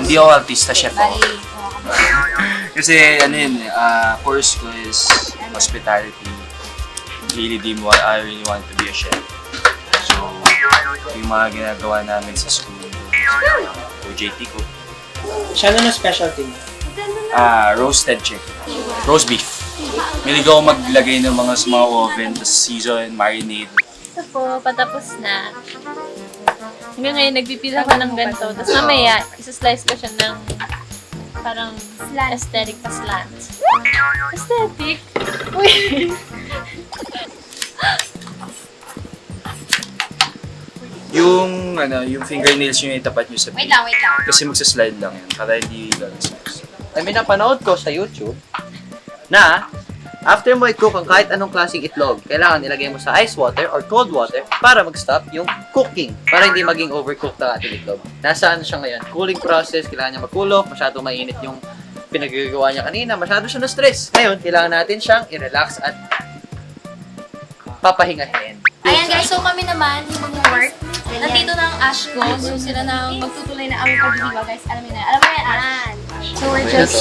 Hindi ako artista, chef ako. Bali, Kasi ano yun, course ko is hospitality. I really want to be a chef. So, yung mga ginagawa namin sa school, OJT ko. Siya na specialty mo. Roasted chicken. Roast beef. Mahilig ako maglagay ng mga sa mga oven, tapos season, marinade. ito po, patapos na. Hanggang ngayon, nagpipila ko ng ganito. Tapos mamaya, isa-slice ko siya ng parang aesthetic pa slant. Aesthetic? Uy! Yung fingernails nyo itapat nyo sa Wait lang. Kasi magsaslide lang yan, para hindi gagasgas. Ay, may napanood ko sa YouTube na after mo i-cook ang kahit anong klaseng itlog, kailangan ilagay mo sa ice water or cold water para mag-stop yung cooking, para hindi maging overcooked ang ating itlog. Nasaan siya ngayon? Cooling process, kailangan niya makulok, masyado mainit yung pinagagawa niya kanina, masyado siya na-stress. Ngayon, kailangan natin siyang i-relax at papahingahin. Ayan guys, so kami naman, yung mag-work. Nandito na ang ash ko. So sila na magtutuloy na aming pagdidiwa guys. Alam mo na yan, Ash. So we're just